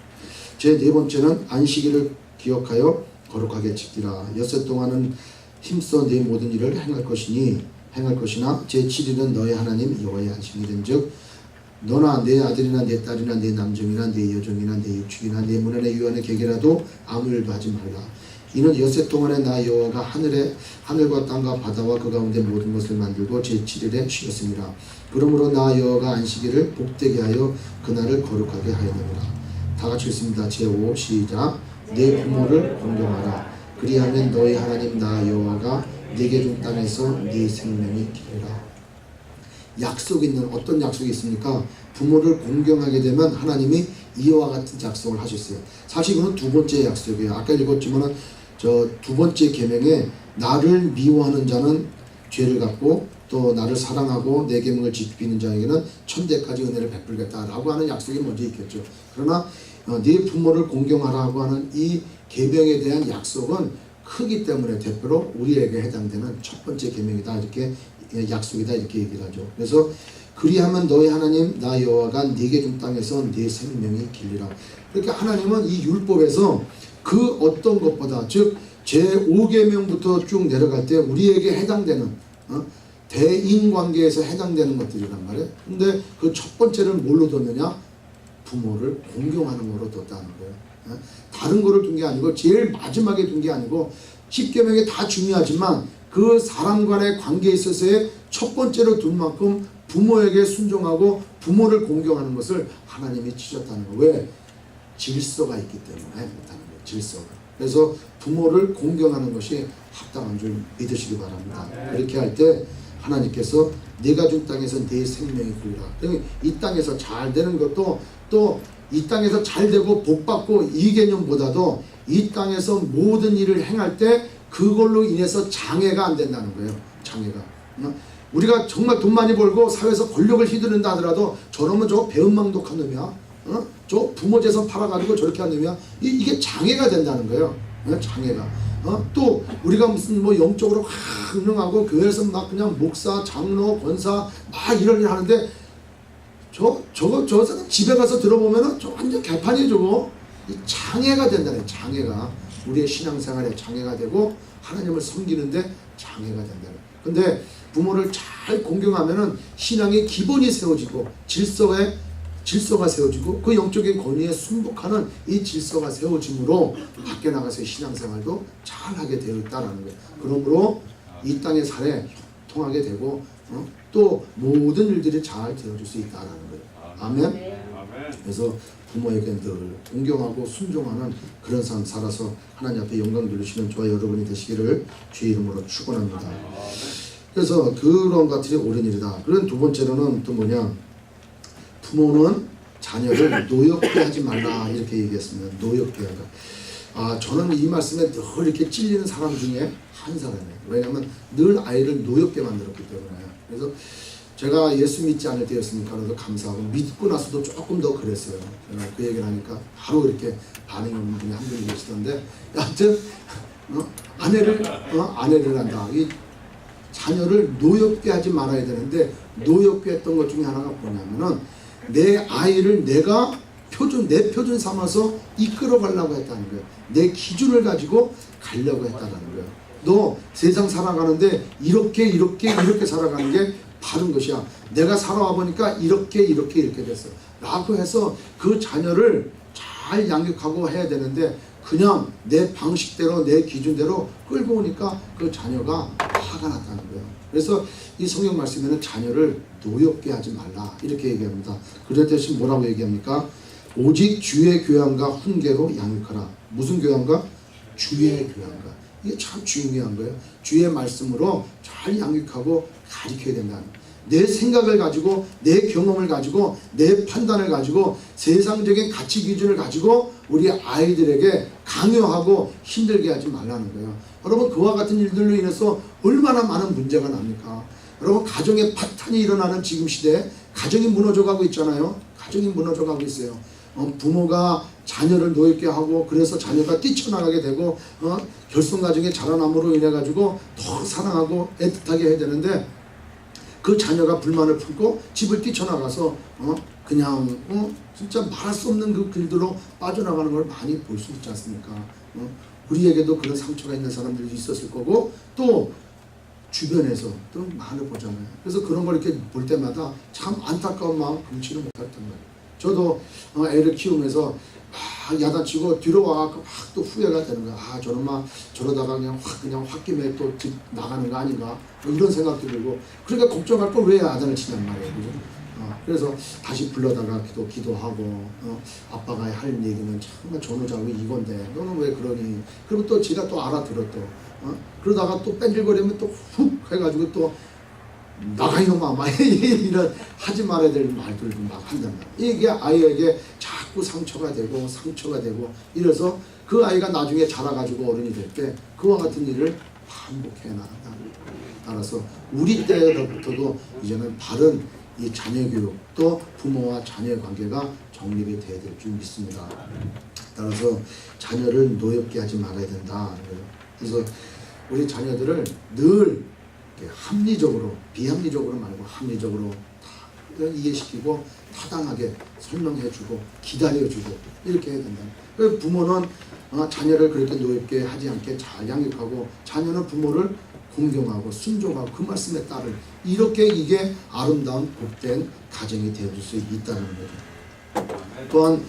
제 네 번째는 안식일을 기억하여 거룩하게 지키라. 엿새 동안은 힘써 내 모든 일을 행할 것이나 제 7일은 너의 하나님 여호와의 안식일인즉 너나 내 아들이나 내 딸이나 내 남종이나 내 여종이나 내 육축이나 내 문안의 유언의 객이라도 아무 일도 하지 말라. 이는 엿새 동안에 나 여호와가 하늘과 땅과 바다와 그 가운데 모든 것을 만들고 제 7일에 쉬었습니다. 그러므로 나 여호와가 안식일을 복되게 하여 그날을 거룩하게 하였느니라. 다 같이 읽습니다. 제5 시작. 내 부모를 공경하라. 그리하면 너희 하나님 나 여호와가 네게 준 땅에서 네 생명이 기리라. 약속이 있는 어떤 약속이 있습니까? 부모를 공경하게 되면 하나님이 이와 같은 약속을 하셨어요. 사실 이거는 두 번째 약속이에요. 아까 읽었지만은 저 두 번째 계명에 나를 미워하는 자는 죄를 갚고 또 나를 사랑하고 내 계명을 지키는 자에게는 천대까지 은혜를 베풀겠다라고 하는 약속이 먼저 있겠죠. 그러나 네 부모를 공경하라고 하는 이 계명에 대한 약속은 크기 때문에 대표로 우리에게 해당되는 첫 번째 계명이다 이렇게 약속이다 이렇게 얘기를 하죠. 그래서 그리하면 너희 하나님 나 여호와가 네게 준 땅에서 네 생명이 길리라. 그러니까 하나님은 이 율법에서 그 어떤 것보다 즉 제5계명부터 쭉 내려갈 때 우리에게 해당되는 대인관계에서 해당되는 것들이란 말이에요. 근데 그 첫 번째는 뭘로 뒀느냐? 부모를 공경하는 거로 뒀다는 거예요. 다른 거를 둔 게 아니고 제일 마지막에 둔 게 아니고 10계명이 다 중요하지만 그 사람 간의 관계에 있어서의 첫 번째로 둔 만큼 부모에게 순종하고 부모를 공경하는 것을 하나님이 치셨다는 거예요. 왜? 질서가 있기 때문에 그렇다는 거예요. 질서가. 그래서 부모를 공경하는 것이 합당한 줄 믿으시기 바랍니다. 그렇게 할 때 하나님께서 네가 준 땅에서 네 생명이 구리라. 이 땅에서 잘 되는 것도 또 이 땅에서 잘 되고 복받고 이 개념보다도 이 땅에서 모든 일을 행할 때 그걸로 인해서 장애가 안 된다는 거예요. 장애가. 우리가 정말 돈 많이 벌고 사회에서 권력을 휘두른다 하더라도 저놈은 저 배은망덕한 놈이야. 저 부모 재산 팔아가지고 저렇게 한 놈이야. 이게 장애가 된다는 거예요. 장애가. 또 우리가 무슨 뭐 영적으로 흥명하고 교회에서 막 그냥 목사, 장로, 권사 막 이런 일 하는데 저 사람 집에 가서 들어보면은 저 완전 개판이에요. 저거. 이 장애가 된다는 장애가 우리의 신앙생활에 장애가 되고 하나님을 섬기는데 장애가 된다는. 근데 부모를 잘 공경하면은 신앙의 기본이 세워지고 질서가 세워지고 그 영적인 권위에 순복하는 이 질서가 세워짐으로 밖에 나가서 신앙생활도 잘하게 되어 있다는 거예요. 그러므로 이 땅의 살에 통하게 되고 또 모든 일들이 잘 되어질 수 있다는 거예요. 아멘. 그래서 부모에게 늘 공경하고 순종하는 그런 삶 살아서 하나님 앞에 영광 돌리시는 저와 여러분이 되시기를 주의 이름으로 축원합니다. 그래서 그런 것들이 옳은 일이다. 그런 두 번째로는 또 뭐냐? 부모는 자녀를 노엽게 하지 말라 이렇게 얘기했습니다. 노엽게 하다. 저는 이 말씀에 늘 이렇게 찔리는 사람 중에 한 사람이에요. 왜냐하면 늘 아이를 노엽게 만들었기 때문에. 그래서 제가 예수 믿지 않을 때였으니까 그래도 감사하고 믿고 나서도 조금 더 그랬어요. 제가 그 얘기를 하니까 바로 이렇게 반응이 오는 분이 한 분이 계시던데 여하튼 아내를 한다. 이 자녀를 노엽게 하지 말아야 되는데 노엽게 했던 것 중에 하나가 뭐냐면은 내 아이를 내가 내 표준 삼아서 이끌어 가려고 했다는 거예요. 내 기준을 가지고 가려고 했다는 거예요. 너 세상 살아가는데 이렇게 살아가는 게 바른 것이야. 내가 살아와 보니까 이렇게 됐어. 라고 해서 그 자녀를 잘 양육하고 해야 되는데 그냥 내 방식대로 내 기준대로 끌고 오니까 그 자녀가 화가 났다는 거예요. 그래서 이 성경 말씀에는 자녀를 노엽게 하지 말라 이렇게 얘기합니다. 그럴 대신 뭐라고 얘기합니까? 오직 주의 교양과 훈계로 양육하라. 무슨 교양과? 주의 교양과. 이게 참 중요한 거예요. 주의 말씀으로 잘 양육하고 가르쳐야 된다는 거예요. 내 생각을 가지고 내 경험을 가지고 내 판단을 가지고 세상적인 가치 기준을 가지고 우리 아이들에게 강요하고 힘들게 하지 말라는 거예요. 여러분 그와 같은 일들로 인해서 얼마나 많은 문제가 납니까? 여러분 가정에 파탄이 일어나는 지금 시대에 가정이 무너져가고 있잖아요. 가정이 무너져가고 있어요. 부모가 자녀를 노엽게 하고 그래서 자녀가 뛰쳐나가게 되고 결손가정의 자라남으로 인해 가지고 더 사랑하고 애틋하게 해야 되는데 그 자녀가 불만을 품고 집을 뛰쳐나가서 그냥 진짜 말할 수 없는 그 길들로 빠져나가는 걸 많이 볼 수 있지 않습니까? 우리에게도 그런 상처가 있는 사람들이 있었을 거고 또 주변에서 또 많이 보잖아요. 그래서 그런 걸 이렇게 볼 때마다 참 안타까운 마음 금치를 못했던 거예요. 저도 애를 키우면서 막 야단치고 뒤로 와갖고 막 또 후회가 되는 거야. 저는 막 저러다가 그냥 홧김에 또 집 나가는 거 아닌가 뭐 이런 생각도 들고 그러니까 걱정할 걸 왜 야단을 치냔 말이에요. 그죠? 그래서 다시 불러다가 기도하고 아빠가 할 얘기는 정말 전후자고 이건데 너는 왜 그러니? 그리고 또 지가 또 알아들어 또 그러다가 또 뺀질거리면 또 훅 해가지고 또 나가요 마마 이런 하지 말아야 될 말들도 막 한단 말이야. 이게 아이에게 자꾸 상처가 되고 이래서 그 아이가 나중에 자라가지고 어른이 될 때 그와 같은 일을 반복해 나간다. 따라서 우리 때부터도 이제는 바른 이 자녀 교육 또 부모와 자녀의 관계가 정립이 돼야 될 줄 믿습니다. 따라서 자녀를 노엽게 하지 말아야 된다. 그래서 우리 자녀들을 늘 합리적으로 비합리적으로 말고 합리적으로 다 이해시키고 타당하게 설명해주고 기다려주고 이렇게 해야 된다. 부모는 자녀를 그렇게 노엽게 하지 않게 잘 양육하고 자녀는 부모를 공경하고 순종하고 그 말씀에 따를 이렇게 이게 아름다운 복된 가정이 되어줄 수 있다는 거죠. 또한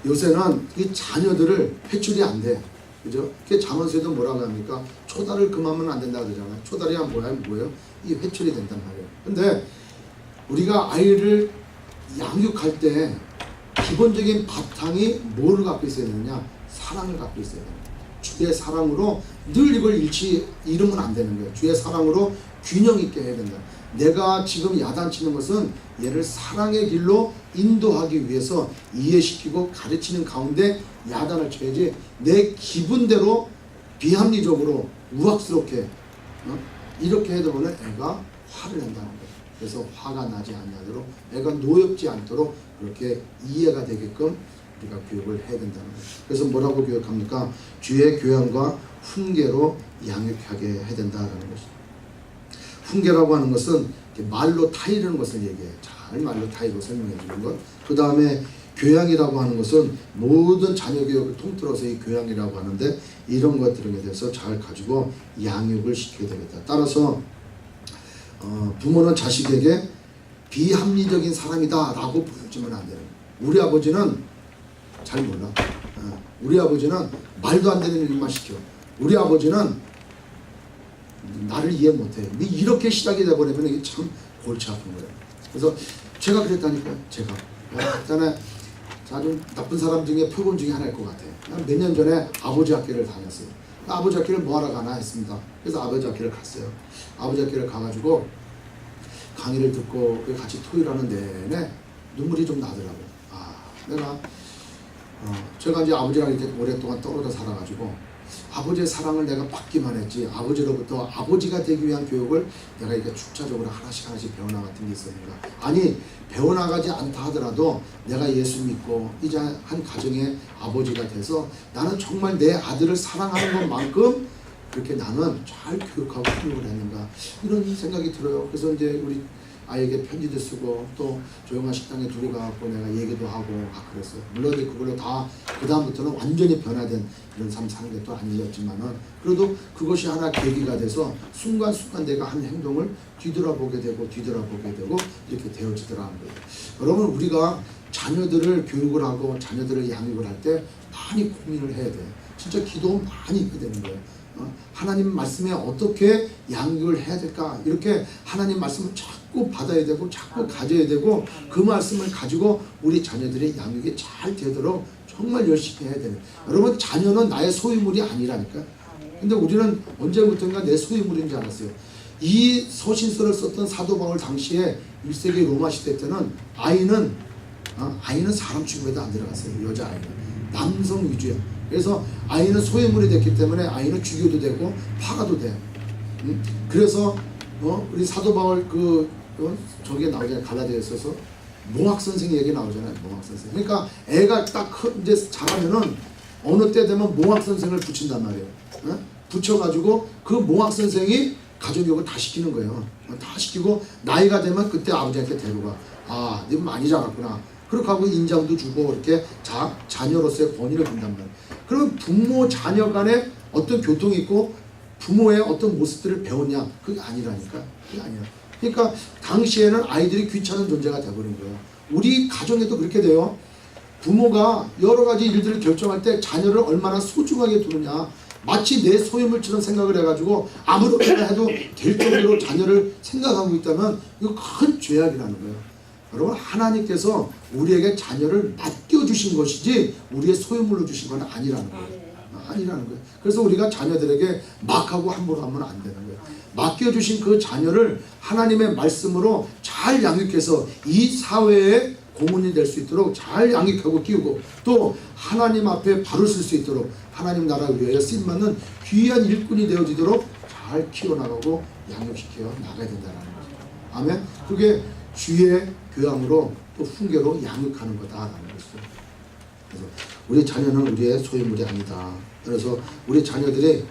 요새는 이 자녀들을 회출이 안 돼. 그죠? 그 잠언서에도 뭐라고 합니까? 초달을 금하면 안 된다 그러잖아요. 초달이 뭐예요? 이 회출이 된단 말이에요. 근데 우리가 아이를 양육할 때 기본적인 바탕이 뭐를 갖고 있어야 되느냐? 사랑을 갖고 있어야 됩니다. 주의 사랑으로 늘 이걸 잃으면 안 되는 거예요. 주의 사랑으로 균형 있게 해야 된다. 내가 지금 야단치는 것은 얘를 사랑의 길로 인도하기 위해서 이해시키고 가르치는 가운데 야단을 쳐야지 내 기분대로 비합리적으로 우악스럽게 이렇게 해두면 애가 화를 낸다는 거예요. 그래서 화가 나지 않도록 애가 노엽지 않도록 그렇게 이해가 되게끔 우리가 교육을 해야 된다는 거예요. 그래서 뭐라고 교육합니까? 주의 교양과 훈계로 양육하게 해야 된다라는 것입니다. 훈계라고 하는 것은 말로 타이르는 것을 얘기해요. 잘 말로 타이르고 설명해 주는 것. 그 다음에 교양이라고 하는 것은 모든 자녀 교육을 통틀어서 이 교양이라고 하는데 이런 것들에 대해서 잘 가지고 양육을 시켜야 되겠다. 따라서 부모는 자식에게 비합리적인 사람이다 라고 보여주면 안 돼요. 우리 아버지는 잘 몰라. 우리 아버지는 말도 안 되는 일만 시켜. 우리 아버지는 나를 이해 못해. 이렇게 시작이 돼버리면 이게 참 골치 아픈 거예요. 그래서 제가 그랬다니까요. 제가 일단은 아주 나쁜 사람 중에 표본 중에 하나일 것 같아요. 몇 년 전에 아버지 학교를 다녔어요. 아버지 학교를 뭐하러 가나 했습니다. 그래서 아버지 학교를 갔어요. 아버지 학교를 가가지고 강의를 듣고 같이 토의하는 내내 눈물이 좀 나더라고요. 내가 제가 이제 아버지랑 이렇게 오랫동안 떨어져 살아가지고 아버지의 사랑을 내가 받기만 했지 아버지로부터 아버지가 되기 위한 교육을 내가 이렇게 축차적으로 하나씩 배워나갔던 게 있었는가. 아니 배워나가지 않다 하더라도 내가 예수 믿고 이제 한 가정의 아버지가 돼서 나는 정말 내 아들을 사랑하는 것만큼 그렇게 나는 잘 교육하고 훈육을 했는가 이런 생각이 들어요. 그래서 이제 우리 아이에게 편지도 쓰고 또 조용한 식당에 둘이 가고 내가 얘기도 하고 그랬어요. 물론 그걸로 다 그 다음부터는 완전히 변화된 이런 삶 사는 게 또 아니었지만은 그래도 그것이 하나 계기가 돼서 순간순간 내가 한 행동을 뒤돌아보게 되고 이렇게 되어지더라는 거예요. 여러분 우리가 자녀들을 교육을 하고 자녀들을 양육을 할 때 많이 고민을 해야 돼요. 진짜 기도 많이 있게 되는 거예요. 하나님 말씀에 어떻게 양육을 해야 될까 이렇게 하나님 말씀을 자꾸 받아야 되고 자꾸 가져야 되고 그 말씀을 가지고 우리 자녀들의 양육이 잘 되도록 정말 열심히 해야 되는. 여러분 자녀는 나의 소유물이 아니라니까. 근데 우리는 언제부턴가 내 소유물인 줄 알았어요. 이 서신서를 썼던 사도 바울 당시에 1세기 로마 시대 때는 아이는 사람 취급에도 안 들어갔어요. 여자아이는 남성 위주야. 그래서 아이는 소유물이 됐기 때문에 아이는 죽여도 되고 파가도 돼. 그래서 우리 사도 바울 저기에 나오잖아요. 갈라디아에 있어서 몽학 선생 얘기 나오잖아요. 몽학 선생. 그러니까 애가 딱 이제 자라면은 어느 때 되면 몽학 선생을 붙인단 말이에요. 붙여가지고 그 몽학 선생이 가정교육을 다 시키는 거예요. 다 시키고 나이가 되면 그때 아버지한테 데려가. 네 많이 자랐구나. 그렇게 하고 인장도 주고 이렇게 자녀로서의 권위를 준단 말이에요. 그러면 부모 자녀 간에 어떤 교통이 있고 부모의 어떤 모습들을 배웠냐? 그게 아니라니까. 그게 아니야. 그러니까 당시에는 아이들이 귀찮은 존재가 돼버린 거예요. 우리 가정에도 그렇게 돼요. 부모가 여러 가지 일들을 결정할 때 자녀를 얼마나 소중하게 두느냐. 마치 내 소유물처럼 생각을 해가지고 아무렇게나 해도 될 정도로 자녀를 생각하고 있다면 이거 큰 죄악이라는 거예요. 여러분 하나님께서 우리에게 자녀를 맡겨주신 것이지 우리의 소유물로 주신 건 아니라는 거예요. 아니라는 거예요. 그래서 우리가 자녀들에게 막하고 함부로 하면 안 되는 거예요. 맡겨주신 그 자녀를 하나님의 말씀으로 잘 양육해서 이 사회에 고문이 될 수 있도록 잘 양육하고 키우고 또 하나님 앞에 바로 쓸 수 있도록 하나님 나라를 위하여 쓰임받는 귀한 일꾼이 되어지도록 잘 키워나가고 양육시켜 나가야 된다는 거죠. 아멘. 그게 주의 교양으로 또 훈계로 양육하는 거다라는 것이죠. 그래서 우리 자녀는 우리의 소유물이 아니다. 그래서 우리 자녀들이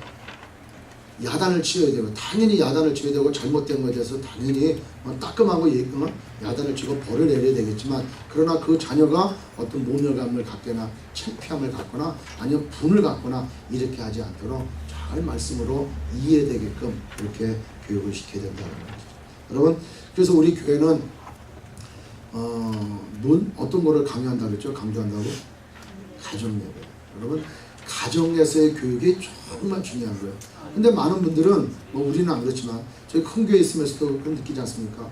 야단을 치어야 되고 당연히 야단을 치어야 되고 잘못된 것에 대해서 당연히 따끔하고 야단을 치고 벌을 내려야 되겠지만, 그러나 그 자녀가 어떤 모멸감을 갖거나 창피함을 갖거나 아니면 분을 갖거나 이렇게 하지 않도록 잘 말씀으로 이해되게끔 이렇게 교육을 시켜야 된다는 거죠. 여러분, 그래서 우리 교회는 어떤 거를 강요한다고 그랬죠? 강조한다고? 가정예배. 여러분, 가정에서의 교육이 정말 중요한 거예요. 근데 많은 분들은, 뭐 우리는 안 그렇지만 저희 큰 교회에 있으면서도 그런 느끼지 않습니까?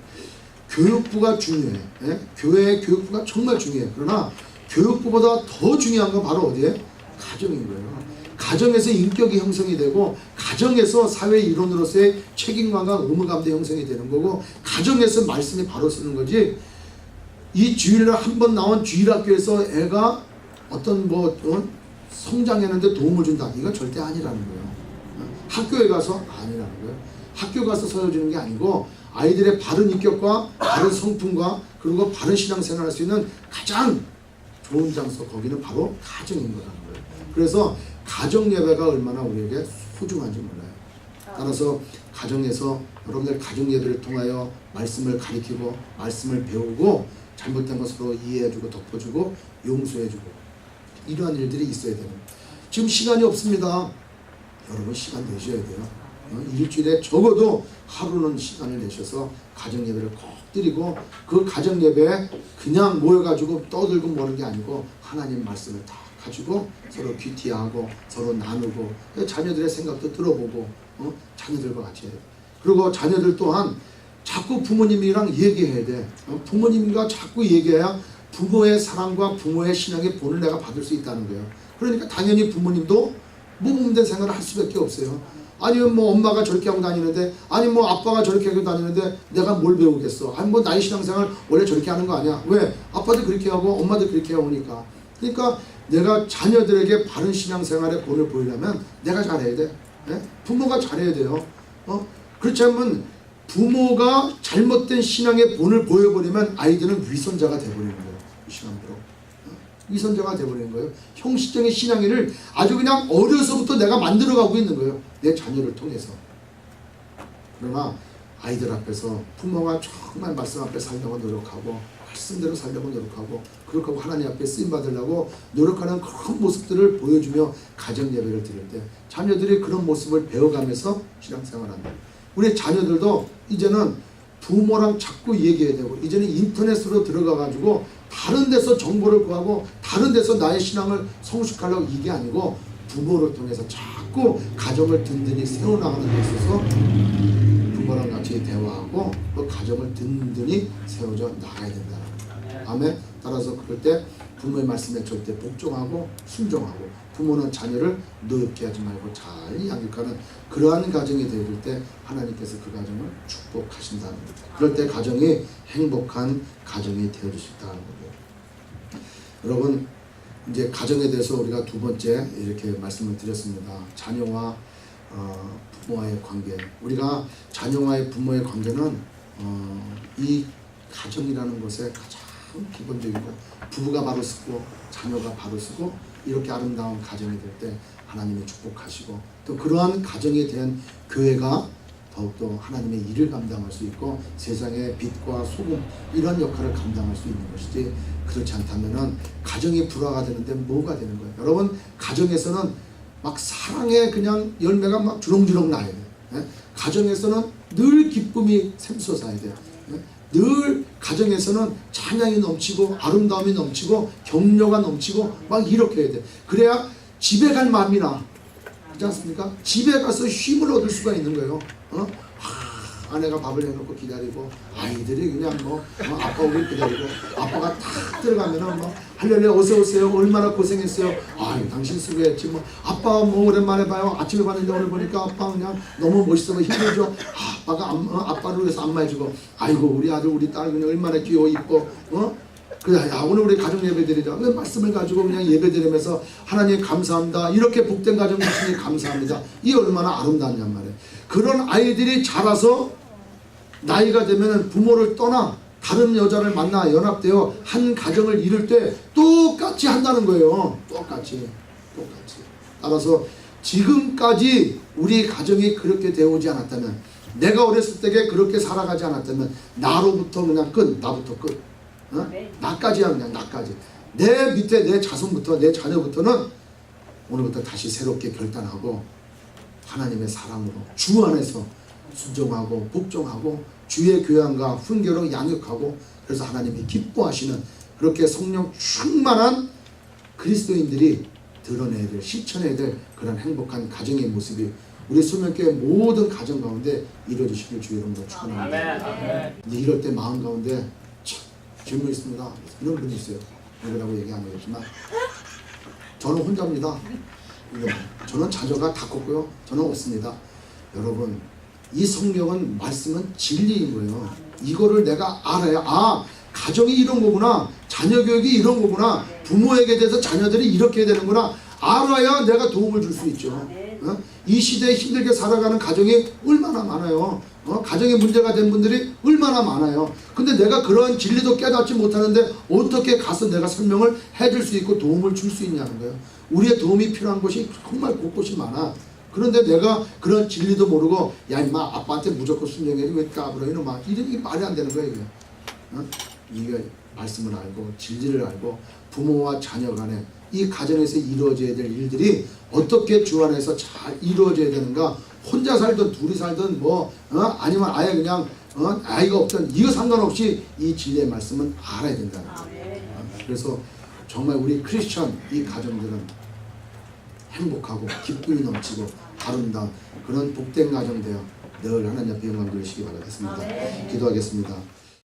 교육부가 중요해. 예? 교회의 교육부가 정말 중요해. 그러나 교육부보다 더 중요한 건 바로 어디에? 가정인 거예요. 가정에서 인격이 형성이 되고, 가정에서 사회 일원으로서의 책임감과 의무감도 형성이 되는 거고, 가정에서 말씀이 바로 쓰는 거지. 이 주일날 한 번 나온 주일학교에서 애가 어떤 성장했는데 도움을 준다, 이건 절대 아니라는 거예요. 학교에 가서 아니라는 거예요. 학교 가서 서여주는 게 아니고, 아이들의 바른 인격과 바른 성품과 그리고 바른 신앙생활을 할 수 있는 가장 좋은 장소, 거기는 바로 가정인 거라는 거예요. 그래서 가정 예배가 얼마나 우리에게 소중한지 몰라요. 따라서 가정에서 여러분들 가정 예배를 통하여 말씀을 가리키고 말씀을 배우고 잘못된 것으로 이해해주고 덮어주고 용서해주고 이러한 일들이 있어야 돼요. 지금 시간이 없습니다. 여러분 시간 내셔야 돼요. 일주일에 적어도 하루는 시간을 내셔서 가정 예배를 꼭 드리고, 그 가정 예배에 그냥 모여가지고 떠들고 모는 게 아니고 하나님 말씀을 다 가지고 서로 귀티하고 서로 나누고 자녀들의 생각도 들어보고 자녀들과 같이 해요. 그리고 자녀들 또한 자꾸 부모님이랑 얘기해야 돼. 부모님과 자꾸 얘기해야 부모의 사랑과 부모의 신앙의 본을 내가 받을 수 있다는 거예요. 그러니까 당연히 부모님도 모범된 생활을 할 수밖에 없어요. 아니면 뭐 엄마가 저렇게 하고 다니는데, 아니 뭐 아빠가 저렇게 하고 다니는데 내가 뭘 배우겠어. 아니 뭐 나의 신앙생활 원래 저렇게 하는 거 아니야. 왜? 아빠도 그렇게 하고 엄마도 그렇게 해오니까. 그러니까 내가 자녀들에게 바른 신앙생활의 본을 보이려면 내가 잘해야 돼. 예? 부모가 잘해야 돼요. 그렇지 않으면 부모가 잘못된 신앙의 본을 보여버리면 아이들은 위선자가 돼버리는 거예요. 신앙으로. 위선자가 돼버리는 거예요. 형식적인 신앙인을 아주 그냥 어려서부터 내가 만들어가고 있는 거예요. 내 자녀를 통해서. 그러나 아이들 앞에서 부모가 정말 말씀 앞에 살려고 노력하고 말씀대로 살려고 노력하고 그렇게 하고 하나님 앞에 쓰임받으려고 노력하는 그런 모습들을 보여주며 가정 예배를 드릴 때 자녀들이 그런 모습을 배워가면서 신앙생활한다. 우리 자녀들도 이제는 부모랑 자꾸 얘기해야 되고, 이제는 인터넷으로 들어가가지고 다른 데서 정보를 구하고 다른 데서 나의 신앙을 성숙하려고, 이게 아니고 부모를 통해서 자꾸 가정을 든든히 세워나가는 데 있어서 부모랑 같이 대화하고 또 가정을 든든히 세워져 나가야 된다는 거예요. 아멘. 따라서 그럴 때 부모의 말씀에 절대 복종하고 순종하고, 부모는 자녀를 노엽게 하지 말고 잘 양육하는 그러한 가정이 되어질 때 하나님께서 그 가정을 축복하신다는 거죠. 그럴 때 가정이 행복한 가정이 되어질 수 있다는 거예요. 여러분, 이제 가정에 대해서 우리가 두 번째 이렇게 말씀을 드렸습니다. 자녀와 부모와의 관계. 우리가 자녀와의 부모의 관계는 이 가정이라는 것에 가장 기본적이고, 부부가 바로 쓰고 자녀가 바로 쓰고 이렇게 아름다운 가정이 될 때 하나님이 축복하시고, 또 그러한 가정에 대한 교회가 더욱더 하나님의 일을 감당할 수 있고 세상의 빛과 소금 이런 역할을 감당할 수 있는 것이지, 그렇지 않다면 가정이 불화가 되는데 뭐가 되는 거예요? 여러분, 가정에서는 막 사랑의 그냥 열매가 막 주렁주렁 나야 돼요. 예? 가정에서는 늘 기쁨이 샘솟아야 돼요. 예? 늘 가정에서는 찬양이 넘치고 아름다움이 넘치고 격려가 넘치고 막 이렇게 해야 돼. 그래야 집에 갈 마음이 나. 그렇지 않습니까? 집에 가서 쉼을 얻을 수가 있는 거예요. 아내가 밥을 해놓고 기다리고, 아이들이 그냥 아빠 오길 기다리고, 아빠가 탁 들어가면은 할렐루야 어서 오세요. 얼마나 고생했어요. 아유 당신 수고했지 아빠 오랜만에 봐요. 아침에 봤는데 오늘 보니까 아빠 그냥 너무 멋있어 힘들죠. 아빠가 아빠를 위해서 안마해주고, 아이고 우리 아들 우리 딸 그냥 얼마나 귀여워 이뻐. 그래, 야, 오늘 우리 가정 예배 드리자. 그 말씀을 가지고 그냥 예배 드리면서 하나님 감사합니다. 이렇게 복된 가정 주시니 감사합니다. 이 얼마나 아름다웠냔 말이에요. 그런 아이들이 자라서 나이가 되면 부모를 떠나 다른 여자를 만나 연합되어 한 가정을 이룰 때 똑같이 한다는 거예요. 똑같이. 따라서 지금까지 우리 가정이 그렇게 되어오지 않았다면 내가 어렸을 때에 그렇게 살아가지 않았다면 나로부터 그냥 끝, 나부터 끝. 나까지야, 그냥 나까지. 내 밑에 내 자손부터, 내 자녀부터는 오늘부터 다시 새롭게 결단하고 하나님의 사랑으로 주 안에서 순종하고 복종하고 주의 교양과 훈계로 양육하고, 그래서 하나님이 기뻐하시는 그렇게 성령 충만한 그리스도인들이 드러내야 될, 실천해야 될 그런 행복한 가정의 모습이 우리 소명교회 모든 가정 가운데 이루어지시길 주의 이름으로 축원합니다. 근데 이럴 때 마음 가운데 참 질문이 있습니다. 이런 분이 있어요. 누구라고 얘기 안 하겠지만 저는 혼자입니다. 저는 자녀가 다 컸고요. 저는 없습니다. 여러분, 이 성경은 말씀은 진리인 거예요. 이거를 내가 알아야, 아, 가정이 이런 거구나, 자녀 교육이 이런 거구나, 부모에게 대해서 자녀들이 이렇게 되는구나 알아야 내가 도움을 줄 수 있죠. 이 시대에 힘들게 살아가는 가정이 얼마나 많아요. 가정에 문제가 된 분들이 얼마나 많아요. 근데 내가 그런 진리도 깨닫지 못하는데 어떻게 가서 내가 설명을 해줄 수 있고 도움을 줄 수 있냐는 거예요. 우리의 도움이 필요한 곳이 정말 곳곳이 많아. 그런데 내가 그런 진리도 모르고, 야 임마 아빠한테 무조건 순종해야지 왜 까불어 이놈아, 이게 말이 안 되는 거예요. 이게 말씀을 알고 진리를 알고 부모와 자녀 간에 이 가정에서 이루어져야 될 일들이 어떻게 주 안에서 잘 이루어져야 되는가, 혼자 살든 둘이 살든 뭐 아니면 아예 그냥 아이가 없든 이거 상관없이 이 진리의 말씀은 알아야 된다는 거예요. 그래서 정말 우리 크리스천 이 가정들은 행복하고 기쁨이 넘치고 아름다운 그런 복된 가정 되어 늘 하나님 앞에 영광 돌리시기 바라겠습니다. 기도하겠습니다.